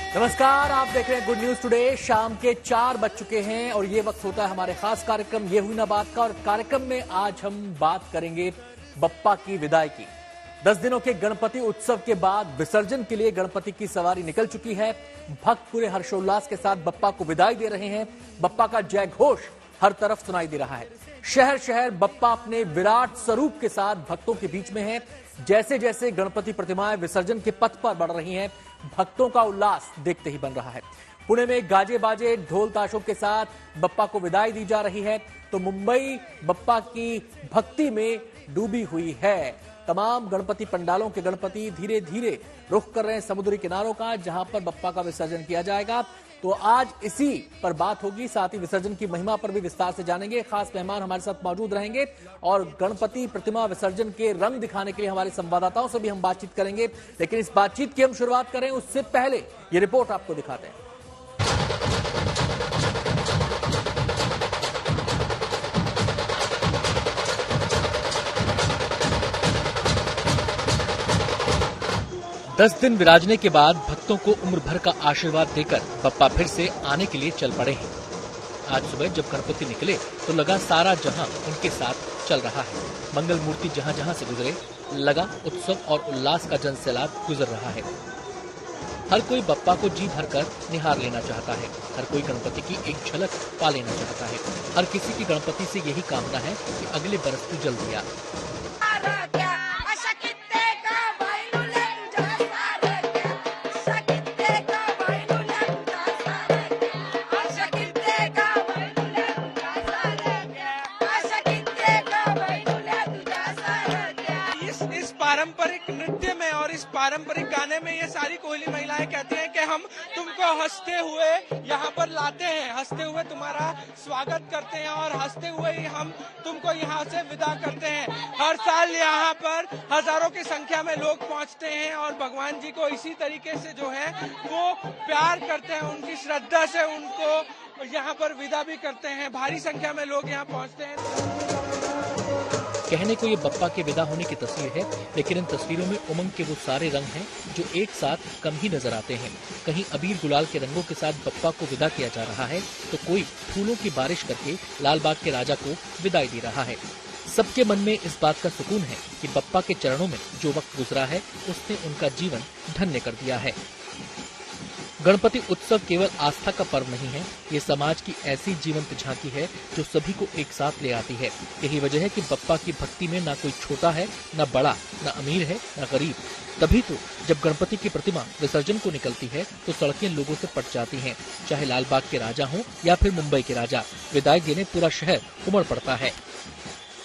नमस्कार, आप देख रहे हैं गुड न्यूज टुडे। शाम के 4 बज चुके हैं और ये वक्त होता है हमारे खास कार्यक्रम ये हुई ना बात का। और कार्यक्रम में आज हम बात करेंगे बप्पा की विदाई की। 10 दिनों के गणपति उत्सव के बाद विसर्जन के लिए गणपति की सवारी निकल चुकी है। भक्त पूरे हर्षोल्लास के साथ बप्पा को विदाई दे रहे हैं। बप्पा का जय घोष हर तरफ सुनाई दे रहा है। शहर शहर बप्पा अपने विराट स्वरूप के साथ भक्तों के बीच में है। जैसे जैसे गणपति प्रतिमाएं विसर्जन के पथ पर बढ़ रही हैं, भक्तों का उल्लास देखते ही बन रहा है। पुणे में गाजे बाजे ढोल ताशों के साथ बप्पा को विदाई दी जा रही है, तो मुंबई बप्पा की भक्ति में डूबी हुई है। तमाम गणपति पंडालों के गणपति धीरे धीरे रुख कर रहे हैं समुद्री किनारों का, जहां पर बप्पा का विसर्जन किया जाएगा। तो आज इसी पर बात होगी, साथ ही विसर्जन की महिमा पर भी विस्तार से जानेंगे। खास मेहमान हमारे साथ मौजूद रहेंगे और गणपति प्रतिमा विसर्जन के रंग दिखाने के लिए हमारे संवाददाताओं से भी हम बातचीत करेंगे। लेकिन इस बातचीत की हम शुरुआत करें उससे पहले ये रिपोर्ट आपको दिखाते हैं। दस दिन विराजने के बाद भक्तों को उम्र भर का आशीर्वाद देकर बप्पा फिर से आने के लिए चल पड़े हैं। आज सुबह जब गणपति निकले तो लगा सारा जहां उनके साथ चल रहा है। मंगल मूर्ति जहां जहां से गुजरे लगा उत्सव और उल्लास का जनसैलाब गुजर रहा है। हर कोई बप्पा को जी भरकर निहार लेना चाहता है। हर कोई गणपति की एक झलक पा लेना चाहता है। हर किसी की गणपति से यही कामना है कि अगले बरस तू जल्दी आ। पारंपरिक नृत्य में और इस पारंपरिक गाने में ये सारी कोयली महिलाएं कहती हैं कि हम तुमको हंसते हुए यहाँ पर लाते हैं, हंसते हुए तुम्हारा स्वागत करते हैं और हंसते हुए ही हम तुमको यहाँ से विदा करते हैं। हर साल यहाँ पर हजारों की संख्या में लोग पहुँचते हैं और भगवान जी को इसी तरीके से जो है वो प्यार करते हैं, उनकी श्रद्धा से उनको यहाँ पर विदा भी करते हैं। भारी संख्या में लोग यहाँ पहुँचते हैं। कहने को ये बप्पा के विदा होने की तस्वीर है, लेकिन इन तस्वीरों में उमंग के वो सारे रंग हैं जो एक साथ कम ही नजर आते हैं। कहीं अबीर गुलाल के रंगों के साथ बप्पा को विदा किया जा रहा है, तो कोई फूलों की बारिश करके लालबाग के राजा को विदाई दे रहा है। सबके मन में इस बात का सुकून है कि बप्पा के चरणों में जो वक्त गुजरा है उसने उनका जीवन धन्य कर दिया है। गणपति उत्सव केवल आस्था का पर्व नहीं है, ये समाज की ऐसी जीवंत झांकी है जो सभी को एक साथ ले आती है। यही वजह है कि बप्पा की भक्ति में ना कोई छोटा है, ना बड़ा, ना अमीर है, ना गरीब। तभी तो जब गणपति की प्रतिमा विसर्जन को निकलती है तो सड़कें लोगों से पट जाती हैं। चाहे लालबाग के राजा हों या फिर मुंबई के राजा, विदाई देने पूरा शहर उमड़ पड़ता है।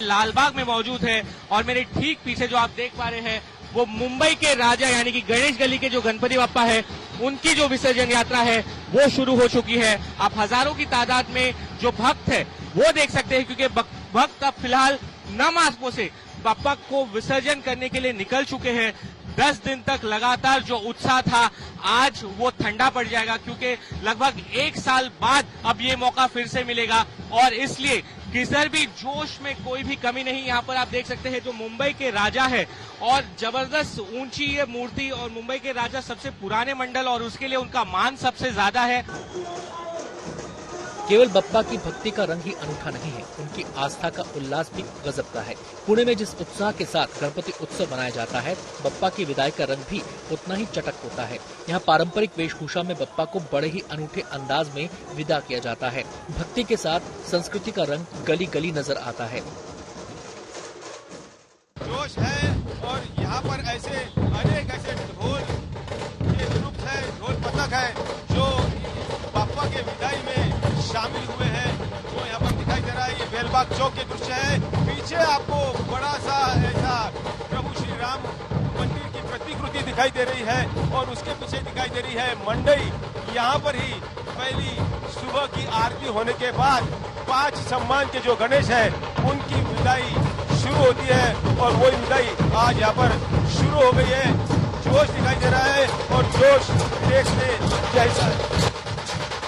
लालबाग में मौजूद है और मेरे ठीक पीछे जो आप देख पा रहे हैं वो मुंबई के राजा यानी कि गणेश गली के जो गणपति बप्पा है उनकी जो विसर्जन यात्रा है वो शुरू हो चुकी है। आप हजारों की तादाद में जो भक्त है वो देख सकते हैं, क्योंकि भक्त अब फिलहाल नम आंखों से बप्पा को विसर्जन करने के लिए निकल चुके हैं। 10 दिन तक लगातार जो उत्साह था आज वो ठंडा पड़ जाएगा, क्योंकि लगभग 1 साल बाद अब ये मौका फिर से मिलेगा और इसलिए किधर भी जोश में कोई भी कमी नहीं। यहाँ पर आप देख सकते हैं जो मुंबई के राजा है और जबरदस्त ऊंची ये मूर्ति, और मुंबई के राजा सबसे पुराने मंडल और उसके लिए उनका मान सबसे ज्यादा है। केवल बप्पा की भक्ति का रंग ही अनूठा नहीं है, उनकी आस्था का उल्लास भी गजब का है। पुणे में जिस उत्साह के साथ गणपति उत्सव मनाया जाता है, बप्पा की विदाई का रंग भी उतना ही चटक होता है। यहाँ पारंपरिक वेशभूषा में बप्पा को बड़े ही अनूठे अंदाज में विदा किया जाता है। भक्ति के साथ संस्कृति का रंग गली गली नजर आता है। जोश है और यहाँ पर ऐसे अनेक ऐसे ढोल के ग्रुप है, ढोल पथक है जो बप्पा के विदाई में शामिल हुए हैं, जो यहाँ पर दिखाई दे रहा है। ये बेलबाग चौक के दृश्य है। पीछे आपको बड़ा सा ऐसा प्रभु श्री राम मंदिर की प्रतिकृति दिखाई दे रही है और उसके पीछे दिखाई दे रही है मंडई। यहाँ पर ही पहली सुबह की आरती होने के बाद 5 सम्मान के जो गणेश है उनकी विदाई शुरू होती है और वो विदाई आज यहाँ पर शुरू हो गई है। जोश दिखाई दे रहा है और जोश देखने जैसा है।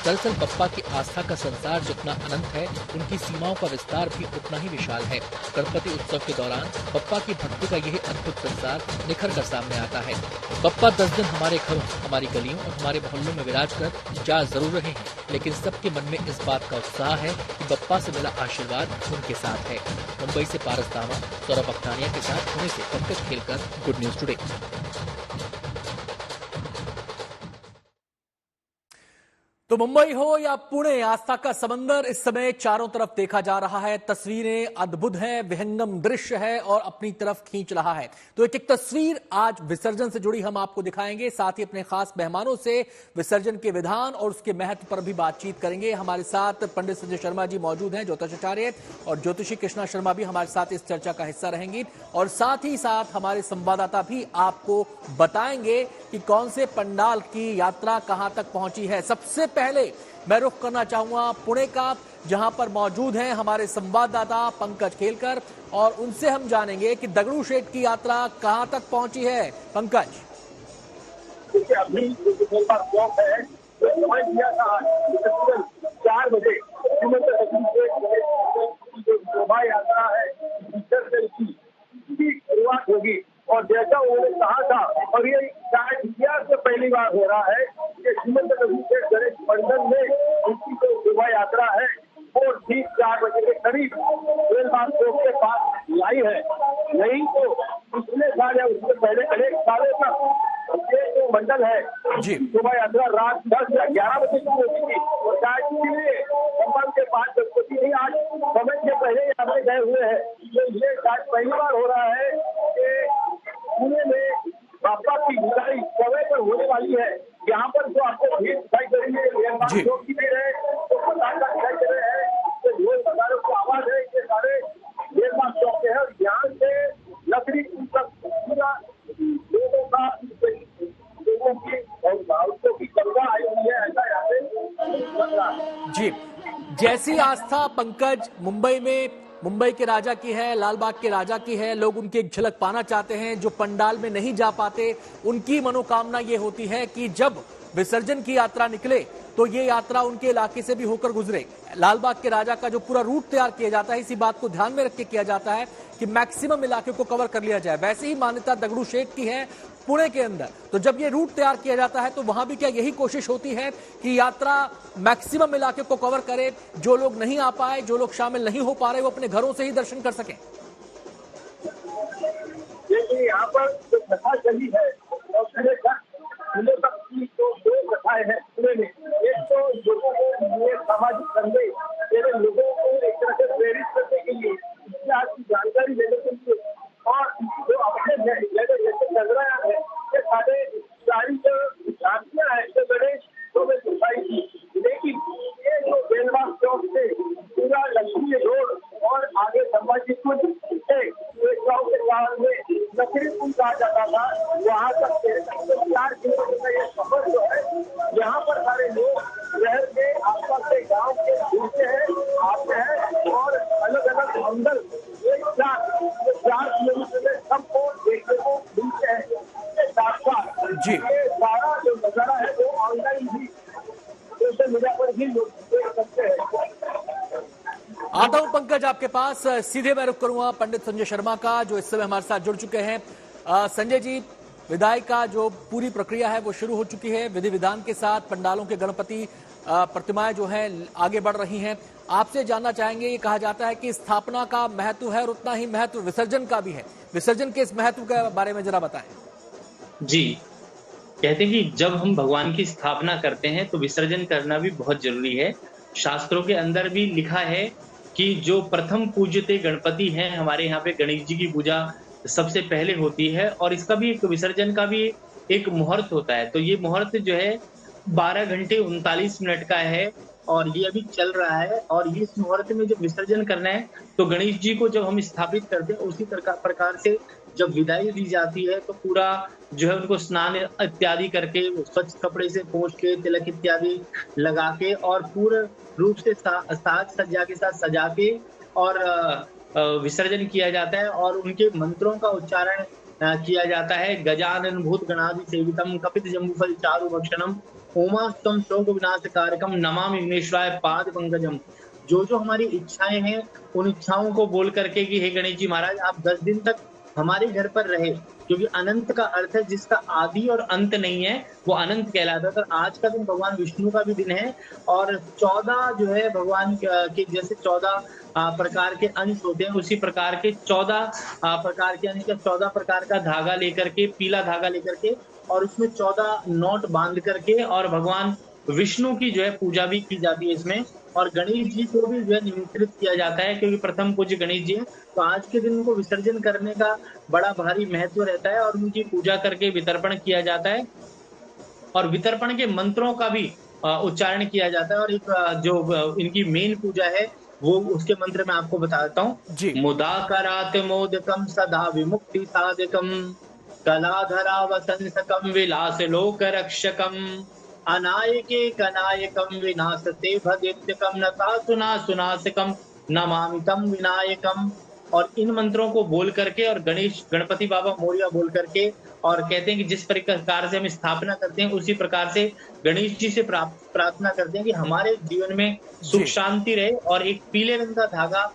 दरअसल बप्पा की आस्था का संसार जितना अनंत है, उनकी सीमाओं का विस्तार भी उतना ही विशाल है। गणपति उत्सव के दौरान बप्पा की भक्ति का यही अद्भुत संसार निखर कर सामने आता है। बप्पा 10 दिन हमारे घरों, हमारी गलियों और हमारे मोहल्लों में विराज कर जा जरूर रहे हैं, लेकिन सबके मन में इस बात का उत्साह है कि बप्पा से मिला आशीर्वाद उनके साथ है। मुंबई से पारस दामा, सौरभ अख्तानिया के साथ पुणे से पंकज खेलकर, गुड न्यूज टुडे। तो मुंबई हो या पुणे, आस्था का समंदर इस समय चारों तरफ देखा जा रहा है। तस्वीरें अद्भुत हैं, विहंगम दृश्य है और अपनी तरफ खींच रहा है। तो एक तस्वीर आज विसर्जन से जुड़ी हम आपको दिखाएंगे, साथ ही अपने खास मेहमानों से विसर्जन के विधान और उसके महत्व पर भी बातचीत करेंगे। हमारे साथ पंडित संजय शर्मा जी मौजूद हैं, ज्योतिषाचार्य, और ज्योतिषी कृष्णा शर्मा भी हमारे साथ इस चर्चा का हिस्सा रहेंगी। और साथ ही साथ हमारे संवाददाता भी आपको बताएंगे कि कौन से पंडाल की यात्रा कहां तक पहुंची है। सबसे पहले मैं रुख करना चाहूंगा पुणे का, जहां पर मौजूद हैं हमारे संवाददाता पंकज खेलकर, और उनसे हम जानेंगे कि दगड़ू शेठ की यात्रा कहां तक पहुंची है। पंकज, अभी चौक है, समय दिया था 4 बजे शोभा यात्रा है की शुरुआत होगी। और जैसा उन्होंने कहा था, और ये शायद इतिहास में पहली बार हो रहा है कि श्रीमंत गणेश मंडल में उनकी जो शोभा यात्रा है वो ठीक 4 बजे के करीब रेलमार्ग चौक के पास लाई है। नहीं तो पिछले साल या उससे पहले अनेक सालों तक ये जो मंडल है शोभा यात्रा रात 10 या 11 बजे शुरू होती थी। और शायद इसीलिए संबल के पास गणपति नहीं आज समय से पहले यहाँ पे गए हुए हैं। तो ये शायद पहली बार हो रहा है कि पुणे में बापा की विदाई समय पर होने वाली है। यहाँ पर जो आपको भीड़ दिखाई दे रही है, रेलमार्ग की भीड़ है, तो पटाखा दिखाई दे रहे हैं, तो ढोल नगाड़ों की आवाज है, ये सारे रेलमार्ग चौक के हैं। और यहाँ से लकड़ी तक पूरा लोगों की और भारतों की गंगा आई हुई है, ऐसा यहाँ पे लग रहा है। जी, जैसी आस्था पंकज मुंबई के राजा की है, लालबाग के राजा की है, लोग उनकी एक झलक पाना चाहते हैं। जो पंडाल में नहीं जा पाते, उनकी मनोकामना ये होती है कि जब विसर्जन की यात्रा निकले तो ये यात्रा उनके इलाके से भी होकर गुजरे। लालबाग के राजा का जो पूरा रूट तैयार किया जाता है, इसी बात को ध्यान में रख के किया जाता है कि मैक्सिमम इलाके को कवर कर लिया जाए। वैसे ही मान्यता दगड़ू शेठ की है पुणे के अंदर। तो जब ये रूट तैयार किया जाता है तो वहां भी क्या यही कोशिश होती है कि यात्रा मैक्सिमम इलाके को कवर करे, जो लोग नहीं आ पाए, जो लोग शामिल नहीं हो पा रहे, वो अपने घरों से ही दर्शन कर सकें? देखिए, यहाँ पर जो कथा चली है पुणे तक की जो 2 कथाएं हैं पुणे में, एक तो लोगों को सामाजिक संदेश मेरे लोगों को एक तरह से प्रेरित करने के लिए, इतिहास की जानकारी देने के लिए, और जो अपने जैसे चंद्रयान है, ये सारे सारी जो झांकियां हैं जो गणेश में दिखाई थी। लेकिन ये जो रेलमार्ग चौक से पूरा लक्ष्मी रोड और आगे संभाजी कुंज से एक गाँव के गाँव में लकड़ी कुंज कहा जाता था, वहाँ तक 4 किलोमीटर का ये सफर जो है, यहाँ पर सारे लोग शहर के आसपास के गाँव के घूमते हैं, आते हैं और अलग अलग मंडल एक साथ 4 किलोमीटर में सबको देखने को मिलते हैं। इसके साथ साथ ये सारा जो नजारा है वो ऑनलाइन भी सोशल मीडिया पर भी लोग देख सकते हैं। आता हूं पंकज आपके पास, सीधे मैं रुख करूंगा पंडित संजय शर्मा का, जो इस समय हमारे साथ जुड़ चुके हैं। संजय जी, विदाई का जो पूरी प्रक्रिया है वो शुरू हो चुकी है। विधि विधान के साथ पंडालों के गणपति प्रतिमाएं जो हैं आगे बढ़ रही हैं। आपसे जानना चाहेंगे, ये कहा जाता है कि स्थापना का महत्व है और उतना ही महत्व विसर्जन का भी है। विसर्जन के इस महत्व के बारे में जरा बताएं। जी, कहते हैं कि जब हम भगवान की स्थापना करते हैं तो विसर्जन करना भी बहुत जरूरी है। शास्त्रों के अंदर भी लिखा है कि जो प्रथम पूज्यते गणपति हैं, हमारे यहाँ पे गणेश जी की पूजा सबसे पहले होती है, और इसका भी एक विसर्जन का भी एक मुहूर्त होता है। तो ये मुहूर्त जो है 12 घंटे 39 मिनट का है और ये अभी चल रहा है। और ये इस मुहूर्त में जब विसर्जन करना है तो गणेश जी को जब हम स्थापित करते हैं, उसी प्रकार से जब विदाई दी जाती है तो पूरा जो है उनको स्नान इत्यादि करके स्वच्छ कपड़े से पोंछ के तिलक इत्यादि लगा के और पूर्ण रूप से साज सज्जा के साथ सजा के और विसर्जन किया जाता है। और उनके मंत्रों का उच्चारण किया जाता है। गजानन भूत गणादि सेवितम कपित जम्बूफल चारु भक्षणम उमास्तम शोक विनाश कारकम नमामि विघ्नेश्वराय पाद पंकजम। जो जो हमारी इच्छाएं हैं उन इच्छाओं को बोल करके कि हे गणेश जी महाराज आप 10 दिन तक हमारे घर पर रहे, क्योंकि अनंत का अर्थ है जिसका आदि और अंत नहीं है, वो अनंत कहलाता है। तो आज का दिन भगवान विष्णु का भी दिन है और 14 जो है भगवान के जैसे 14 प्रकार के अंश होते हैं, उसी प्रकार के 14 प्रकार के अंश का 14 प्रकार का धागा लेकर के, पीला धागा लेकर के और उसमें 14 नोट बांध करके और भगवान विष्णु की जो है पूजा भी की जाती है इसमें। और गणेश जी को भी जो है निमंत्रित किया जाता है, क्योंकि प्रथम पूज्य गणेश जी हैं। तो आज के दिन उनको विसर्जन करने का बड़ा भारी महत्व रहता है और उनकी पूजा करके वितर्पण किया जाता है और वितर्पण के मंत्रों का भी उच्चारण किया जाता है। और एक जो इनकी मेन पूजा है वो उसके मंत्र में आपको बताता हूँ। मुदाकरात मोदकम सदा विमुक्ति साधकम कलाधरा वसंसकम विलास लोक रक्षकम अनायके कनायकम विनाशते भगेत्यकम नता सुनासकम नमामितम विनायकम। और इन मंत्रों को बोल करके और गणपति बाबा मोरिया बोल करके और कहते हैं कि जिस प्रकार से हम स्थापना करते हैं उसी प्रकार से गणेश जी से प्रार्थना करते हैं कि हमारे जीवन में सुख शांति रहे। और एक पीले रंग का धागा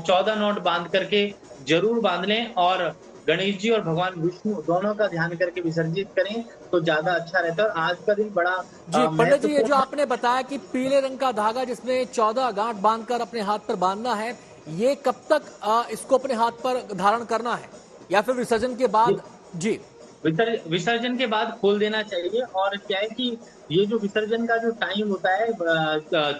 14 नोट बांध करके जरूर बांध लें और गणेश जी और भगवान विष्णु दोनों का ध्यान करके विसर्जित करें तो ज्यादा अच्छा रहता है। आज का दिन बड़ा जी पंडित जी, ये जो आपने बताया कि पीले रंग का धागा जिसमें 14 गांठ बांधकर अपने हाथ पर बांधना है, ये कब तक इसको अपने हाथ पर धारण करना है या फिर विसर्जन के बाद? जी विसर्जन के बाद खोल देना चाहिए। और क्या है कि ये जो विसर्जन का जो टाइम होता है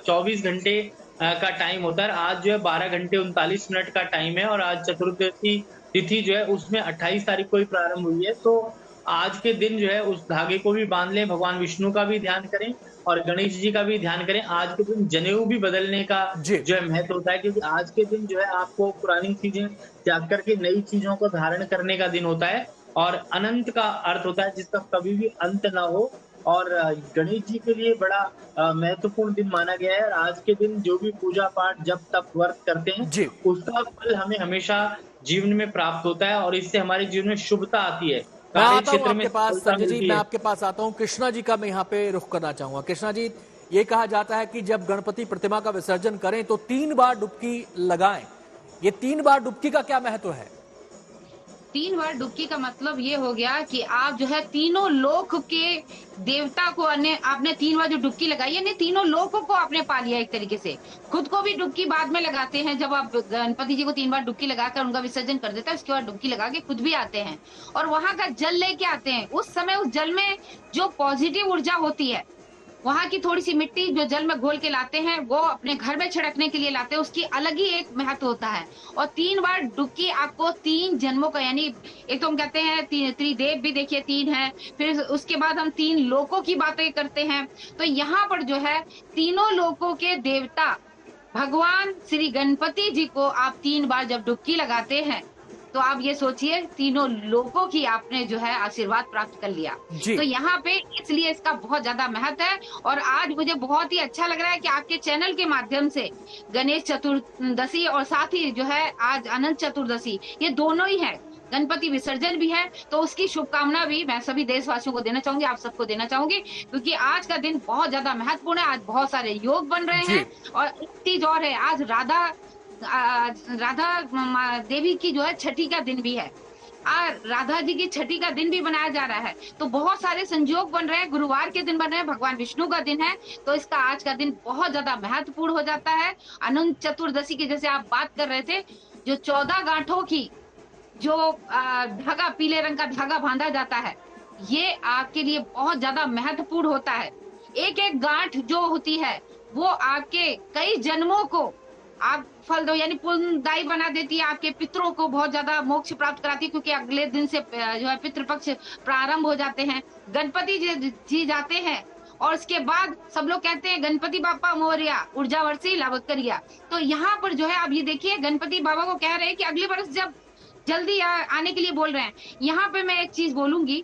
24 घंटे का टाइम होता है। आज जो है 12 घंटे 39 मिनट का टाइम है और आज चतुर्दशी तिथि जो है उसमें 28 तारीख को ही प्रारंभ हुई है। तो आज के दिन जो है उस धागे को भी बांध लें, भगवान विष्णु का भी ध्यान करें और गणेश जी का भी ध्यान करें। आज के दिन जनेऊ भी बदलने का जो है महत्व होता है, क्योंकि आज के दिन जो है आपको पुरानी चीजें त्याग करके नई चीजों को धारण करने का दिन होता है। और अनंत का अर्थ होता है जिसका कभी भी अंत ना हो। और गणेश जी के लिए बड़ा महत्वपूर्ण दिन माना गया है। और आज के दिन जो भी पूजा पाठ जब तक व्रत करते हैं उसका फल हमें हमेशा जीवन में प्राप्त होता है और इससे हमारे जीवन में शुभता आती है। मैं आता हूं आपके पास संजय जी, मैं आपके पास आता हूं। कृष्णा जी का मैं यहाँ पे रुख करना चाहूंगा। कृष्णा जी, ये कहा जाता है कि जब गणपति प्रतिमा का विसर्जन करें तो 3 बार डुबकी लगाएं। ये 3 बार डुबकी का क्या महत्व है? 3 बार डुबकी का मतलब ये हो गया कि आप जो है तीनों लोक के देवता को आपने 3 बार जो डुबकी लगाई है, तीनों लोकों को आपने पा लिया एक तरीके से। खुद को भी डुबकी बाद में लगाते हैं, जब आप गणपति जी को 3 बार डुबकी लगाकर उनका विसर्जन कर देता है, उसके बाद डुबकी लगा के खुद भी आते हैं और वहां का जल लेके आते हैं। उस समय उस जल में जो पॉजिटिव ऊर्जा होती है, वहां की थोड़ी सी मिट्टी जो जल में घोल के लाते हैं, वो अपने घर में छिड़कने के लिए लाते हैं, उसकी अलग ही एक महत्व होता है। और 3 बार डुबकी आपको 3 जन्मों का, यानी एक तो हम कहते हैं त्रिदेव भी देखिए 3 है, फिर उसके बाद हम 3 लोकों की बातें करते हैं। तो यहाँ पर जो है तीनों लोकों के देवता भगवान श्री गणपति जी को आप 3 बार जब डुबकी लगाते हैं तो आप ये सोचिए तीनों लोगों की आपने जो है आशीर्वाद प्राप्त कर लिया। तो यहाँ पे इसलिए इसका बहुत ज्यादा महत्व है। और आज मुझे बहुत ही अच्छा लग रहा है कि आपके चैनल के माध्यम से गणेश चतुर्दशी और साथ ही जो है आज अनंत चतुर्दशी, ये दोनों ही है, गणपति विसर्जन भी है। तो उसकी शुभकामना भी मैं सभी देशवासियों को देना चाहूंगी, आप सबको देना चाहूंगी, क्योंकि आज का दिन बहुत ज्यादा महत्वपूर्ण है। आज बहुत सारे योग बन रहे हैं और एक चीज और है, आज राधा देवी की जो है छठी का दिन भी है। राधा जी की छठी का दिन भी बनाया जा रहा है। तो बहुत सारे संयोग बन रहे हैं, गुरुवार के दिन बन रहे हैं, भगवान विष्णु का दिन है, तो इसका आज का दिन बहुत ज्यादा महत्वपूर्ण हो जाता है। अनंत चतुर्दशी की जैसे आप बात कर रहे थे, जो 14 गांठों की जो धागा, पीले रंग का धागा बांधा जाता है, ये आपके लिए बहुत ज्यादा महत्वपूर्ण होता है। एक एक गांठ जो होती है वो आपके कई जन्मों को आप फल दो, यानी पुण्यदायी बना देती है, आपके पितरों को बहुत ज्यादा मोक्ष प्राप्त कराती है, क्योंकि अगले दिन से जो है पितृपक्ष प्रारंभ हो जाते हैं। गणपति जी जाते हैं और उसके बाद सब लोग कहते हैं गणपति बापा मोरिया ऊर्जा वर्षी लाभ करिया। तो यहाँ पर जो है आप ये देखिए, गणपति बाबा को कह रहे हैं कि अगले वर्ष जब जल्दी आने के लिए बोल रहे हैं। यहाँ पे मैं एक चीज बोलूंगी,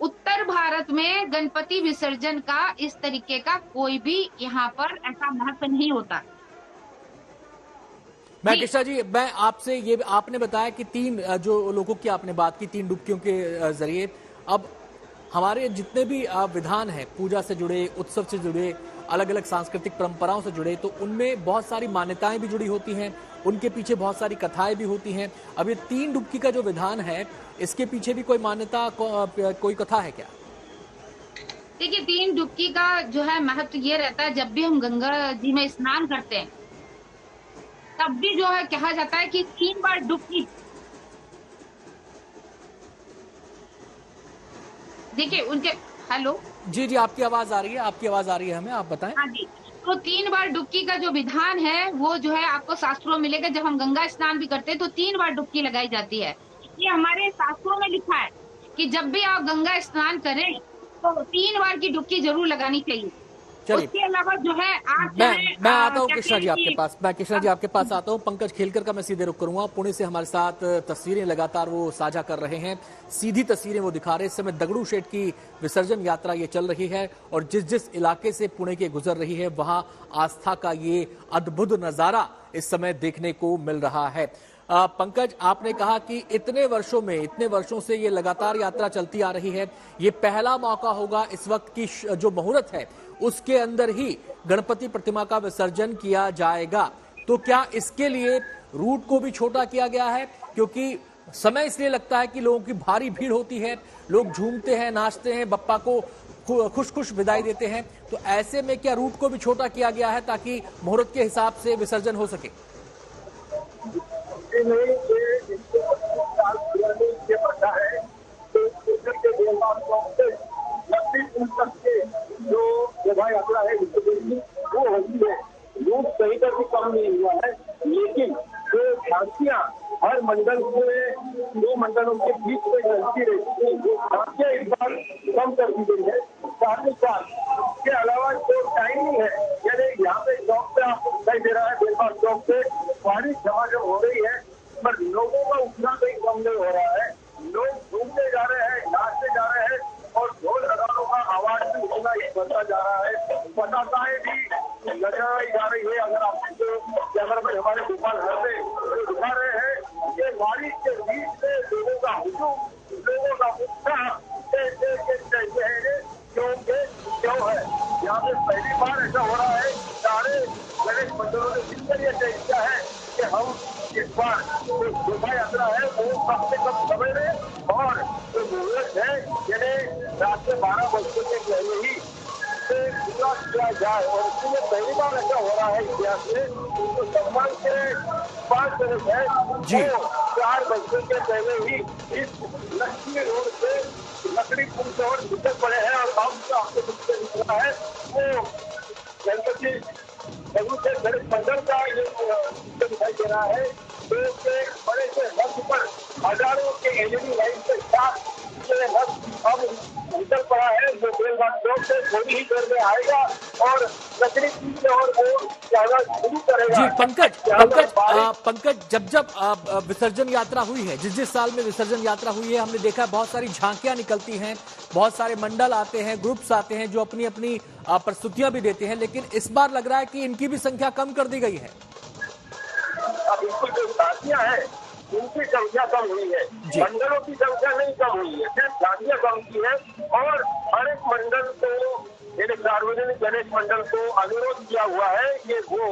उत्तर भारत में गणपति विसर्जन का इस तरीके का कोई भी यहाँ पर ऐसा महत्व नहीं होता। मैं कृष्णा जी, मैं आपसे ये आपने बताया कि 3 जो लोगों की आपने बात की 3 डुबकियों के जरिए, अब हमारे जितने भी विधान हैं पूजा से जुड़े, उत्सव से जुड़े, अलग अलग सांस्कृतिक परंपराओं से जुड़े, तो उनमें बहुत सारी मान्यताएं भी जुड़ी होती हैं, उनके पीछे बहुत सारी कथाएं भी होती हैं। अब ये 3 डुबकी का जो विधान है, इसके पीछे भी कोई मान्यता, कोई कथा है क्या? देखिए 3 डुबकी का जो है महत्व ये रहता है, जब भी हम गंगा जी में स्नान करते हैं तब भी जो है कहा जाता है कि 3 बार डुबकी। देखिए उनके, हेलो जी जी, आपकी आवाज आ रही है, आपकी आवाज आ रही है हमें, आप बताएं। हाँ जी, तो 3 बार डुबकी का जो विधान है वो जो है आपको शास्त्रों में मिलेगा। जब हम गंगा स्नान भी करते हैं तो 3 बार डुबकी लगाई जाती है। ये हमारे शास्त्रों में लिखा है कि जब भी आप गंगा स्नान करें तो 3 बार की डुबकी जरूर लगानी चाहिए। चलिए, उसके अलावा जो है आप मैं आता हूँ क्या कृष्णा जी कहते आपके हैं पास, मैं कृष्णा जी आपके पास आता हूँ। पंकज खेलकर का मैं सीधे रुख करूंगा। पुणे से हमारे साथ तस्वीरें लगातार वो साझा कर रहे हैं, सीधी तस्वीरें वो दिखा रहे हैं। इस समय दगड़ू शेठ की विसर्जन यात्रा ये चल रही है और जिस जिस इलाके से पुणे के गुजर रही है वहां आस्था का ये अद्भुत नजारा इस समय देखने को मिल रहा है। पंकज, आपने कहा कि इतने वर्षों से ये लगातार यात्रा चलती आ रही है, ये पहला मौका होगा इस वक्त की जो मुहूर्त है उसके अंदर ही गणपति प्रतिमा का विसर्जन किया जाएगा। तो क्या इसके लिए रूट को भी छोटा किया गया है? क्योंकि समय इसलिए लगता है कि लोगों की भारी भीड़ होती है, लोग झूमते हैं, नाचते हैं, बप्पा को खुश खुश विदाई देते हैं, तो ऐसे में क्या रूट को भी छोटा किया गया है ताकि मुहूर्त के हिसाब से विसर्जन हो सके? ये प्रथा है तो जो शोभा यात्रा है वो होती है। रूप कहीं पर भी कम नहीं हुआ है, लेकिन जो झांकियां हर मंडल में 2 मंडलों के बीच में चलती रहती है, वो झांकियां इस बार कम कर दी गई है। साथ ही साथ इसके अलावा जो टाइमिंग है, यानी यहाँ पे चौक पे आपको दिखाई दे रहा है, बेलबाग चौक पे भारी झमाझम हो रही है, पर लोगों का उतना कहीं कम नहीं हो रहा है। लोग घूमते जा रहे हैं, नाचते जा रहे हैं और ढोल नगाड़ों का आवाज भी उतना ही बढ़ता जा रहा है। पटाखाएं भी लगाई जा रही है। अगर आप कैमरा में हमारे भोपाल घर में जो दिखा रहे हैं, ये बारिश के बीच में लोगों का हुजूम, लोगों का उत्साह क्यों है। यहाँ पे पहली बार ऐसा हो रहा है। सारे गणेश मंडलों ने मिलकर ये तय किया है कि हम इस बार जो शोभा यात्रा है वो कम से कम सवेरे और जो मुहूर्त है यानी रात के 12 बजे के पहले ही पूरा किया जाए, और इसलिए पहली बार ऐसा हो रहा है इतिहास में। तो सम्मान के 5 गणेश है जो 4 बजे के पहले ही इस लक्ष्मी रोड से लकड़ी पुल से और निकल पड़े हैं और गाँव का आपको दिख रहा है वो गणपति गणेश मंडल का ये दिखाई दे रहा है। तो बड़े से रथ पर हजारों के एलईडी लाइट के साथ ये रथ अब निकल पड़ा है, जो बेलबाग चौक से थोड़ी ही देर में आएगा और लकड़ी पुल से और वो जाना शुरू करेगा। जी पंकज, जब विसर्जन यात्रा हुई है, जिस साल में विसर्जन यात्रा हुई है, हमने देखा बहुत सारी झांकियां निकलती हैं, बहुत सारे मंडल आते हैं, ग्रुप्स आते हैं जो अपनी अपनी प्रस्तुतियां भी देते हैं, लेकिन इस बार लग रहा है कि इनकी भी संख्या कम कर दी गई है। बिल्कुल, जो झांकियां हैं उनकी संख्या कम हुई है, मंडलों की संख्या नहीं कम हुई है, सिर्फ झांकियां कम की है। और हर एक मंडल को यानी सार्वजनिक गणेश मंडल को अनुरोध किया हुआ है कि वो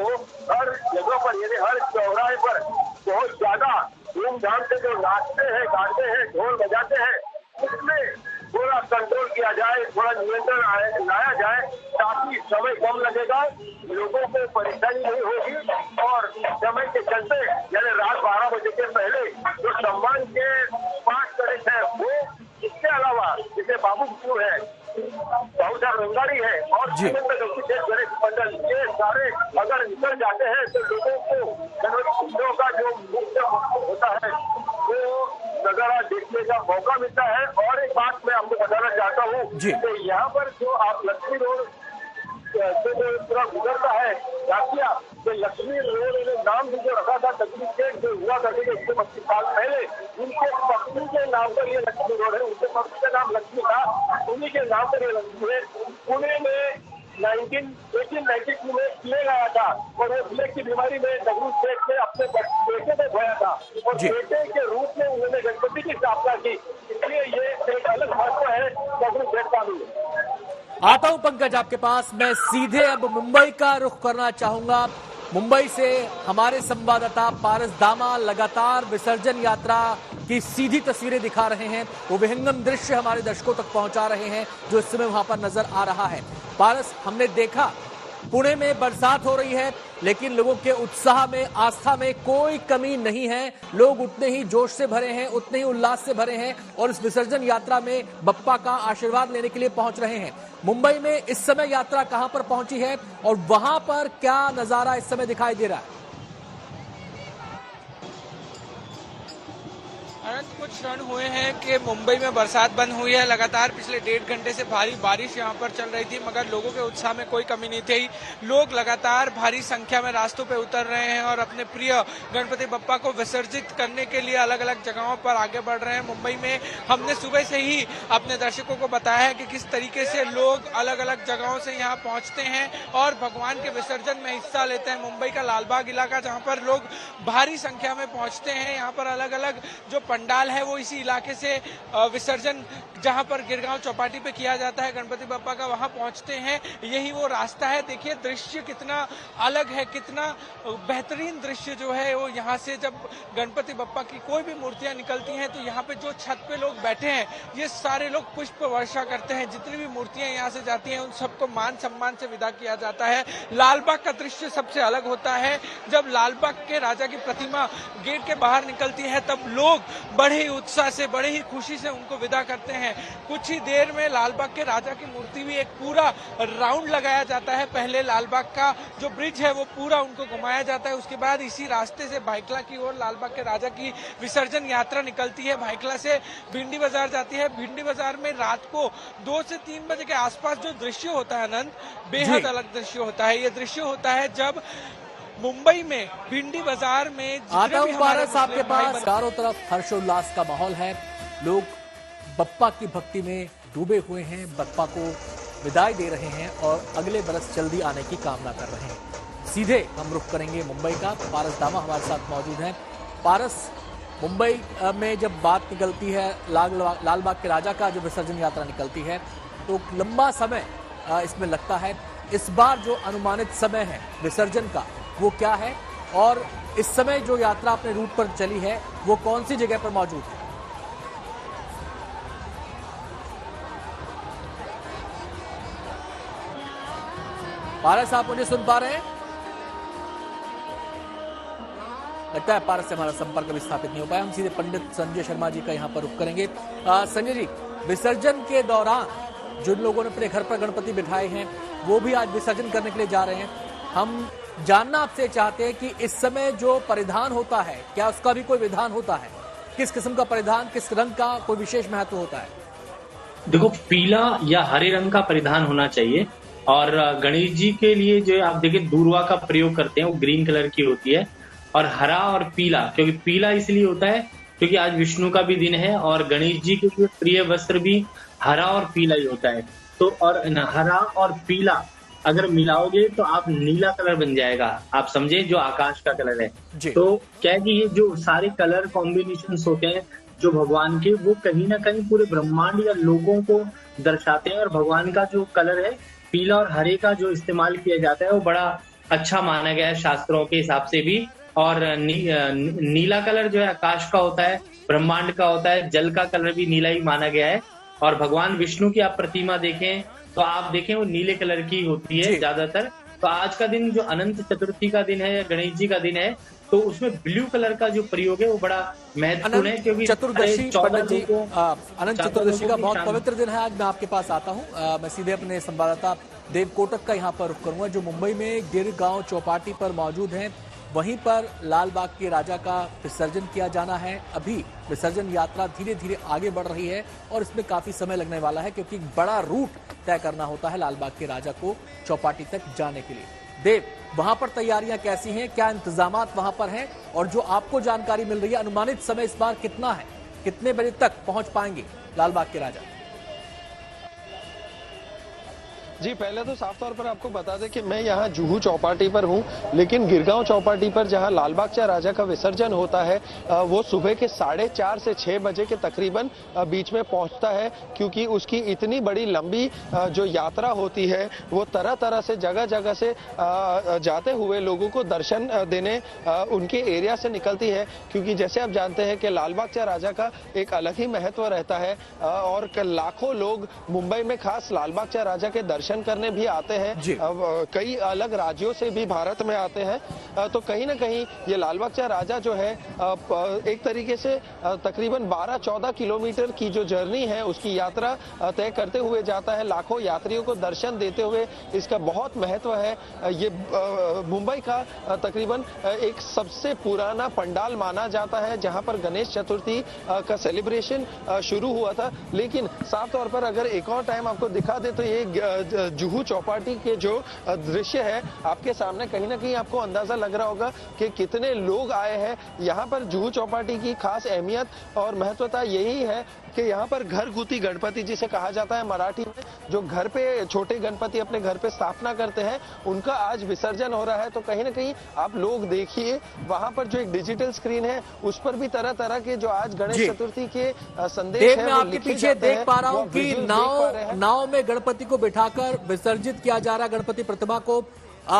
हर जगह पर यानी हर चौराहे पर बहुत ज्यादा धूमधाम से जो नाचते हैं, गाते हैं, ढोल बजाते हैं, उसमें थोड़ा कंट्रोल किया जाए, थोड़ा नियंत्रण लाया जाए, ताकि समय कम लगेगा, लोगों को परेशानी नहीं होगी और समय के चलते यानी रात 12 बजे के पहले जो सम्मान के 5 गणेश है वो, इसके अलावा जैसे बाबू है, बाबूसाहब रंगारी है और गणेश मंडल, ये सारे अगर निकल जाते हैं तो लोगों को गणेश उत्सव का जो मुख्य होता है वो नजारा देखने का मौका मिलता है। और एक बात मैं आपको बताना चाहता हूँ कि यहाँ पर जो आप लक्ष्मी रोड से जो पूरा गुजरता है झांकिया, तो लक्ष्मी रोड नाम भी जो रखा था तकनीक के जो हुआ करते थे इससे 25 साल पहले, उनके पत्नी के नाम पर ये लक्ष्मी रोड है, उनके पत्नी का नाम लक्ष्मी था, उन्हीं के नाम पर ये लक्ष्मी है। पुणे में 1892 में प्लेग आया था और वो प्लेग की बीमारी में नेहरू सेठ ने अपने बेटे को खोया था और बेटे के रूप में उन्होंने गणपति की स्थापना की, इसलिए ये एक अलग महत्व है नेहरू सेठ का भी। आता हूं पंकज आपके पास, मैं सीधे अब मुंबई का रुख करना चाहूंगा। मुंबई से हमारे संवाददाता पारस दामा लगातार विसर्जन यात्रा की सीधी तस्वीरें दिखा रहे हैं, वो विहंगम दृश्य हमारे दर्शकों तक पहुंचा रहे हैं जो इस समय वहां पर नजर आ रहा है। पारस, हमने देखा पुणे में बरसात हो रही है लेकिन लोगों के उत्साह में, आस्था में कोई कमी नहीं है। लोग उतने ही जोश से भरे हैं, उतने ही उल्लास से भरे हैं और इस विसर्जन यात्रा में बप्पा का आशीर्वाद लेने के लिए पहुंच रहे हैं। मुंबई में इस समय यात्रा कहां पर पहुंची है और वहां पर क्या नजारा इस समय दिखाई दे रहा है? अनंत, कुछ क्षण हुए हैं कि मुंबई में बरसात बंद हुई है। लगातार पिछले 1.5 घंटे से भारी बारिश यहां पर चल रही थी मगर लोगों के उत्साह में कोई कमी नहीं थी। लोग लगातार भारी संख्या में रास्तों पे उतर रहे हैं और अपने प्रिय गणपति बप्पा को विसर्जित करने के लिए अलग अलग जगहों पर आगे बढ़ रहे हैं। मुंबई में हमने सुबह से ही अपने दर्शकों को बताया है कि किस तरीके से लोग अलग अलग जगहों से यहाँ पहुंचते हैं और भगवान के विसर्जन में हिस्सा लेते हैं। मुंबई का लालबाग इलाका जहाँ पर लोग भारी संख्या में पहुंचते हैं, यहाँ पर अलग अलग जो पंडाल है वो इसी इलाके से विसर्जन जहां पर गिरगांव चौपाटी पे किया जाता है गणपति बप्पा का, वहां पहुंचते हैं। यही वो रास्ता है। देखिए दृश्य कितना अलग है, कितना बेहतरीन दृश्य जो है वो यहाँ से जब गणपति बप्पा की कोई भी मूर्तियां निकलती हैं तो यहाँ पे जो छत पे लोग बैठे हैं ये सारे लोग पुष्प वर्षा करते हैं। जितनी भी मूर्तियां यहाँ से जाती हैं उन सबको मान सम्मान से विदा किया जाता है। लालबाग का दृश्य सबसे अलग होता है। जब लालबाग के राजा की प्रतिमा गेट के बाहर निकलती है तब लोग बड़े ही उत्साह से, बड़े ही खुशी से उनको विदा करते हैं। कुछ ही देर में लालबाग के राजा की मूर्ति भी एक पूरा राउंड लगाया जाता है। पहले लालबाग का जो ब्रिज है वो पूरा उनको घुमाया जाता है, उसके बाद इसी रास्ते से भाईखला की ओर लालबाग के राजा की विसर्जन यात्रा निकलती है। भाईखला से भिंडी बाजार जाती है। भिंडी बाजार में रात को 2 से 3 बजे के आसपास जो दृश्य होता है अनंत, बेहद अलग दृश्य होता है। ये दृश्य होता है जब मुंबई में भिंडी बाजार में आता हूं पारस आपके पास। चारों तरफ हर्षोल्लास का माहौल है, लोग बप्पा की भक्ति में डूबे हुए हैं, बप्पा को विदाई दे रहे हैं और अगले बरस जल्दी आने की कामना कर रहे हैं। सीधे हम रुख करेंगे मुंबई का। पारस दामा हमारे साथ मौजूद हैं। पारस, मुंबई में जब बात निकलती है लालबाग के राजा का जो विसर्जन यात्रा निकलती है तो लंबा समय इसमें लगता है। इस बार जो अनुमानित समय है विसर्जन का वो क्या है और इस समय जो यात्रा अपने रूट पर चली है वो कौन सी जगह पर मौजूद है? पारस, आप मुझे सुन पा रहे हैं? लगता है पारस से हमारा संपर्क अभी स्थापित नहीं हो पाया। हम सीधे पंडित संजय शर्मा जी का यहां पर रुख करेंगे। संजय जी, विसर्जन के दौरान जिन लोगों ने अपने घर पर गणपति बिठाए हैं वो भी आज विसर्जन करने के लिए जा रहे हैं। हम जानना आपसे चाहते हैं कि इस समय जो परिधान होता है क्या उसका भी कोई विधान होता है? किस किस्म का परिधान, किस रंग का कोई विशेष महत्व होता है? देखो, पीला या हरे रंग का परिधान होना चाहिए और गणेश जी के लिए जो आप देखिए दूर्वा का प्रयोग करते हैं वो ग्रीन कलर की होती है और हरा और पीला, क्योंकि पीला इसलिए होता है क्योंकि आज विष्णु का भी दिन है और गणेश जी के लिए प्रिय वस्त्र भी हरा और पीला ही होता है। तो और हरा और पीला अगर मिलाओगे तो आप नीला कलर बन जाएगा। आप समझे, जो आकाश का कलर है। तो क्या है कि ये जो सारे कलर कॉम्बिनेशन होते हैं जो भगवान के, वो कहीं ना कहीं पूरे ब्रह्मांड या लोगों को दर्शाते हैं और भगवान का जो कलर है पीला और हरे का जो इस्तेमाल किया जाता है वो बड़ा अच्छा माना गया है शास्त्रों के हिसाब से भी। और नीला कलर जो है आकाश का होता है, ब्रह्मांड का होता है, जल का कलर भी नीला ही माना गया है। और भगवान विष्णु की आप प्रतिमा देखें तो आप देखें वो नीले कलर की होती है ज्यादातर। तो आज का दिन जो अनंत चतुर्थी का दिन है या गणेश जी का दिन है तो उसमें ब्लू कलर का जो प्रयोग है वो बड़ा महत्वपूर्ण है, क्योंकि चतुर्दशी पंडित जी, अनंत चतुर्दशी का बहुत पवित्र दिन है। आज मैं आपके पास आता हूँ। मैं सीधे अपने संवाददाता देव कोटक का यहाँ पर रुख करूंगा जो मुंबई में गिरगांव चौपाटी पर मौजूद हैं। वहीं पर लालबाग के राजा का विसर्जन किया जाना है। अभी विसर्जन यात्रा धीरे धीरे आगे बढ़ रही है और इसमें काफी समय लगने वाला है क्योंकि बड़ा रूट तय करना होता है लालबाग के राजा को चौपाटी तक जाने के लिए। देव, वहां पर तैयारियां कैसी हैं, क्या इंतजामात वहां पर हैं और जो आपको जानकारी मिल रही है अनुमानित समय इस बार कितना है, कितने बजे तक पहुंच पाएंगे लालबाग के राजा? जी, पहले तो साफ तौर पर आपको बता दें कि मैं यहाँ जुहू चौपाटी पर हूँ, लेकिन गिरगांव चौपाटी पर जहाँ लालबागचा राजा का विसर्जन होता है वो सुबह के 4:30 से 6 बजे के तकरीबन बीच में पहुँचता है, क्योंकि उसकी इतनी बड़ी लंबी जो यात्रा होती है वो तरह तरह से जगह जगह से जाते हुए लोगों को दर्शन देने उनके एरिया से निकलती है। क्योंकि जैसे आप जानते हैं कि लालबागचा राजा का एक अलग ही महत्व रहता है और लाखों लोग मुंबई में खास लालबागचा राजा के दर्शन करने भी आते हैं। कई अलग राज्यों से भी भारत में आते हैं। तो कहीं ना कहीं ये लालबागचा राजा जो है एक तरीके से तकरीबन 12-14 किलोमीटर की जो जर्नी है उसकी यात्रा तय करते हुए जाता है, लाखों यात्रियों को दर्शन देते हुए। इसका बहुत महत्व है। ये मुंबई का तकरीबन एक सबसे पुराना पंडाल माना जाता है जहां पर गणेश चतुर्थी का सेलिब्रेशन शुरू हुआ था। लेकिन साफ तौर पर अगर एक और टाइम आपको दिखा दे तो ये जुहू चौपाटी के जो दृश्य है आपके सामने, कहीं ना कहीं आपको अंदाजा लग रहा होगा कि कितने लोग आए हैं। यहाँ पर जुहू चौपाटी की खास अहमियत और महत्वता यही है कि यहाँ पर घरगुती गणपति जिसे कहा जाता है मराठी में, जो घर पे छोटे गणपति अपने घर पे स्थापना करते हैं, उनका आज विसर्जन हो रहा है। तो कहीं ना कहीं आप लोग देखिए वहां पर जो एक डिजिटल स्क्रीन है उस पर भी तरह तरह के जो आज गणेश चतुर्थी के संदेश है मैं आपके पीछे देख पा रहा हूँ कि नाव में गणपति को बिठाकर विसर्जित किया जा रहा है गणपति प्रतिमा को।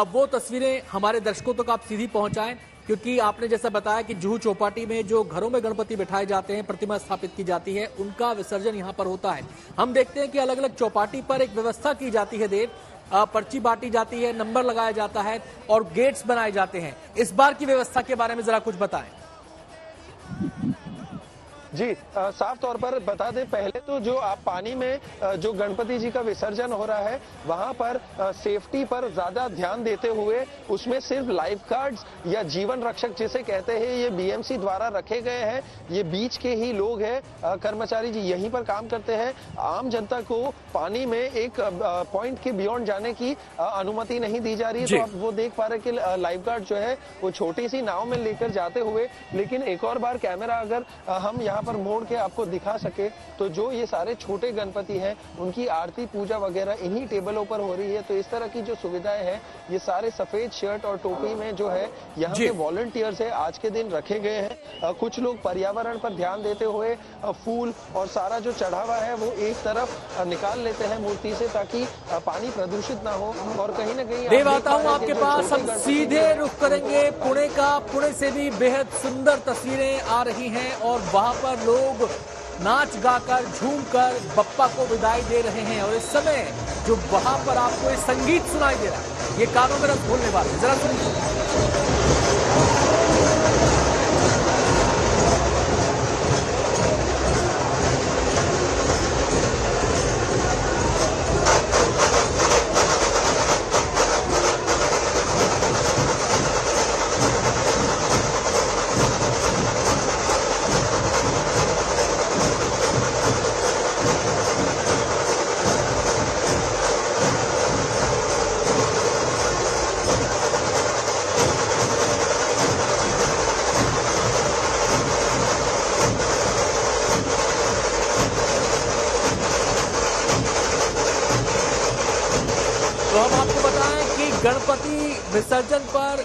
वो तस्वीरें हमारे दर्शकों तक आप सीधी पहुंचाएं, क्योंकि आपने जैसा बताया कि जुहू चौपाटी में जो घरों में गणपति बिठाए जाते हैं, प्रतिमा स्थापित की जाती है, उनका विसर्जन यहाँ पर होता है। हम देखते हैं कि अलग अलग चौपाटी पर एक व्यवस्था की जाती है, देव पर्ची बांटी जाती है, नंबर लगाया जाता है और गेट्स बनाए जाते हैं। इस बार की व्यवस्था के बारे में जरा कुछ बताएं। जी, साफ तौर पर बता दें, पहले तो जो आप पानी में जो गणपति जी का विसर्जन हो रहा है वहां पर सेफ्टी पर ज्यादा ध्यान देते हुए उसमें सिर्फ लाइफ गार्ड्स या जीवन रक्षक जिसे कहते हैं ये बीएमसी द्वारा रखे गए हैं। ये बीच के ही लोग हैं, कर्मचारी जी यहीं पर काम करते हैं। आम जनता को पानी में एक पॉइंट के बियॉन्ड जाने की अनुमति नहीं दी जा रही है। तो आप वो देख पा रहे कि लाइफ गार्ड जो है वो छोटी सी नाव में लेकर जाते हुए, लेकिन एक और बार कैमरा अगर हम यहाँ पर मोड़ के आपको दिखा सके तो जो ये सारे छोटे गणपति हैं उनकी आरती पूजा वगैरह इन्हीं टेबलों पर हो रही है। तो इस तरह की जो सुविधाएं हैं ये सारे सफेद शर्ट और टोपी में जो है यहाँ पे वॉलंटियर्स है आज के दिन रखे गए हैं। कुछ लोग पर्यावरण पर ध्यान देते हुए फूल और सारा जो चढ़ावा है वो एक तरफ निकाल लेते हैं मूर्ति से, ताकि पानी प्रदूषित ना हो। और कहीं ना कहीं देव आता हूँ आपके पास, हम सीधे रुख करेंगे पुणे का। पुणे से भी बेहद सुंदर तस्वीरें आ रही हैं और वहां पर लोग नाच गाकर झूमकर बप्पा को विदाई दे रहे हैं। और इस समय जो वहां पर आपको ये संगीत सुनाई दे रहा है ये कानों में रस घोलने वाला है, जरा सुनिए।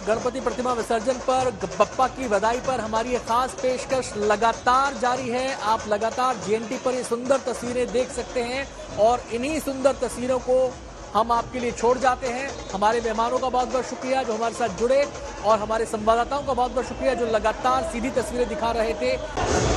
गणपति प्रतिमा विसर्जन पर बप्पा की विदाई पर हमारी ये खास पेशकश लगातार जारी है। आप लगातार जीएनटी पर ये सुंदर तस्वीरें देख सकते हैं और इन्हीं सुंदर तस्वीरों को हम आपके लिए छोड़ जाते हैं। हमारे मेहमानों का बहुत बहुत शुक्रिया जो हमारे साथ जुड़े और हमारे संवाददाताओं का बहुत बहुत शुक्रिया जो लगातार सीधी तस्वीरें दिखा रहे थे।